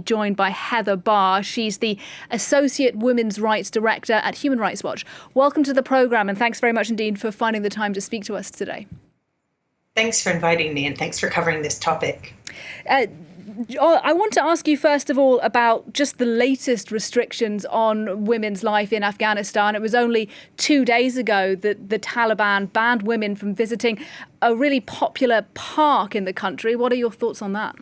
joined by Heather Barr. She's the Associate Women's Rights Director at Human Rights Watch. Welcome to the programme, and thanks very much indeed for finding the time to speak to us today. Thanks for inviting me, and thanks for covering this topic. I want to ask you, first of all, about just the latest restrictions on women's life in Afghanistan. It was only 2 days ago that the Taliban banned women from visiting a really popular park in the country. What are your thoughts on that?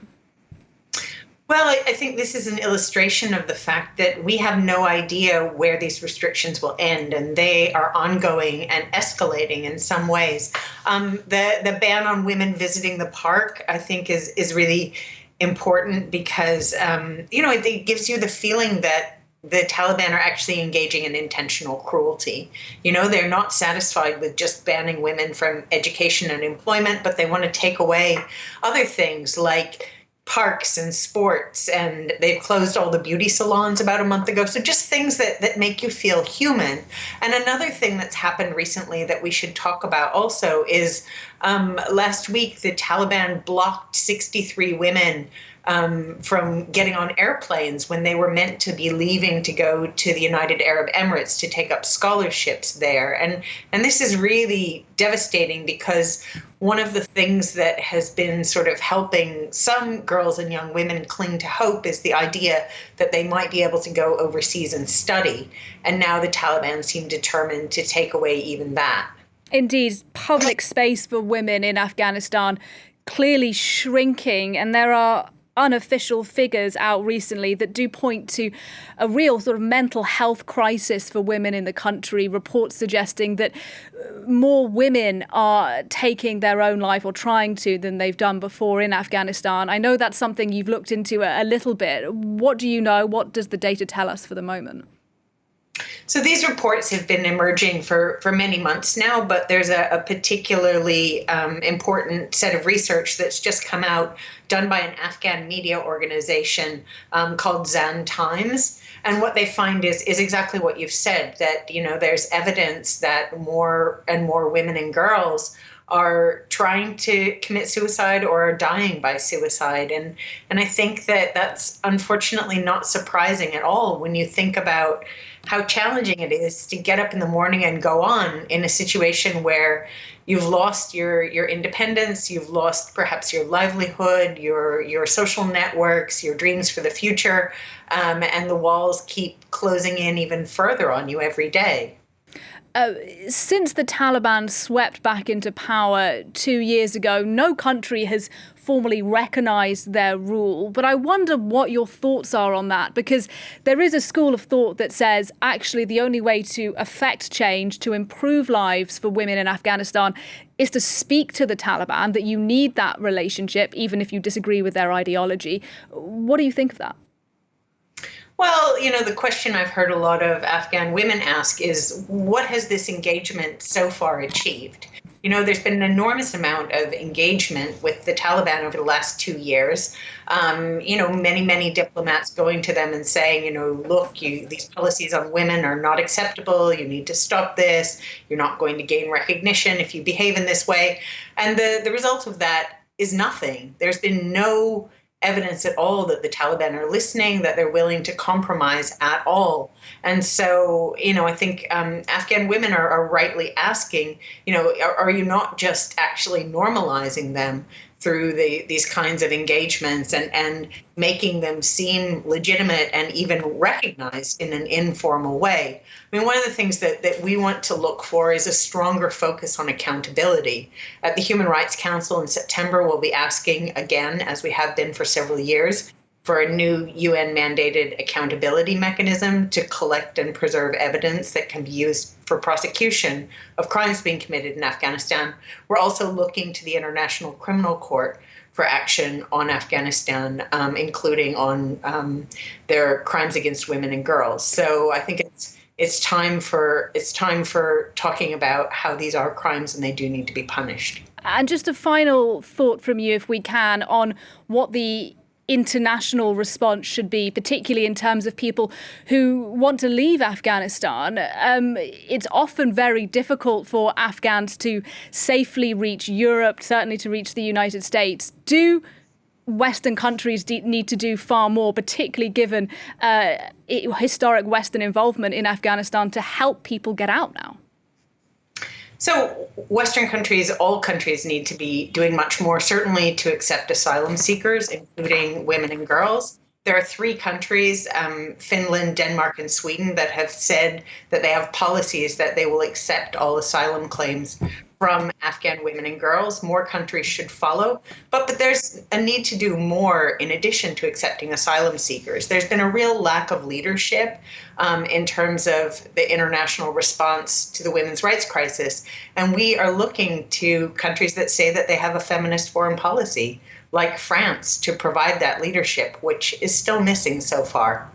Well, I think this is an illustration of the fact that we have no idea where these restrictions will end, and they are ongoing and escalating in some ways. The ban on women visiting the park, I think, is really important because, it gives you the feeling that the Taliban are actually engaging in intentional cruelty. They're not satisfied with just banning women from education and employment, but they want to take away other things like parks and sports, and they've closed all the beauty salons about a month ago. So just things that make you feel human. And another thing that's happened recently that we should talk about also is last week, the Taliban blocked 63 women from getting on airplanes when they were meant to be leaving to go to the United Arab Emirates to take up scholarships there. And this is really devastating because one of the things that has been sort of helping some girls and young women cling to hope is the idea that they might be able to go overseas and study. And now the Taliban seem determined to take away even that. Indeed, public space for women in Afghanistan clearly shrinking, and there are unofficial figures out recently that do point to a real sort of mental health crisis for women in the country, reports suggesting that more women are taking their own life or trying to than they've done before in Afghanistan. I know that's something you've looked into a little bit. What do you know? What does the data tell us for the moment? So these reports have been emerging for many months now, but there's a particularly important set of research that's just come out, done by an Afghan media organization called Zan Times. And what they find is exactly what you've said, that, there's evidence that more and more women and girls are trying to commit suicide or are dying by suicide. And I think that that's unfortunately not surprising at all when you think about how challenging it is to get up in the morning and go on in a situation where you've lost your independence, you've lost perhaps your livelihood, your social networks, your dreams for the future, and the walls keep closing in even further on you every day. Since the Taliban swept back into power 2 years ago, no country has formally recognised their rule. But I wonder what your thoughts are on that, because there is a school of thought that says actually the only way to affect change, to improve lives for women in Afghanistan, is to speak to the Taliban, that you need that relationship, even if you disagree with their ideology. What do you think of that? Well, the question I've heard a lot of Afghan women ask is, what has this engagement so far achieved? There's been an enormous amount of engagement with the Taliban over the last 2 years. Many diplomats going to them and saying, look, these policies on women are not acceptable. You need to stop this. You're not going to gain recognition if you behave in this way. And the result of that is nothing. There's been no evidence at all that the Taliban are listening, that they're willing to compromise at all. And so, I think Afghan women are rightly asking, are you not just actually normalizing them through these kinds of engagements and making them seem legitimate and even recognized in an informal way? I mean, one of the things that we want to look for is a stronger focus on accountability. At the Human Rights Council in September, we'll be asking again, as we have been for several years, for a new UN-mandated accountability mechanism to collect and preserve evidence that can be used for prosecution of crimes being committed in Afghanistan. We're also looking to the International Criminal Court for action on Afghanistan, including on their crimes against women and girls. So I think it's time for talking about how these are crimes and they do need to be punished. And just a final thought from you, if we can, on what the international response should be, particularly in terms of people who want to leave Afghanistan. It's often very difficult for Afghans to safely reach Europe, certainly to reach the United States. Do Western countries need to do far more, particularly given historic Western involvement in Afghanistan, to help people get out now? So Western countries, all countries need to be doing much more, certainly to accept asylum seekers, including women and girls. There are 3 countries, Finland, Denmark, and Sweden, that have said that they have policies that they will accept all asylum claims from Afghan women and girls. More countries should follow. But there's a need to do more in addition to accepting asylum seekers. There's been a real lack of leadership in terms of the international response to the women's rights crisis. And we are looking to countries that say that they have a feminist foreign policy, like France, to provide that leadership, which is still missing so far.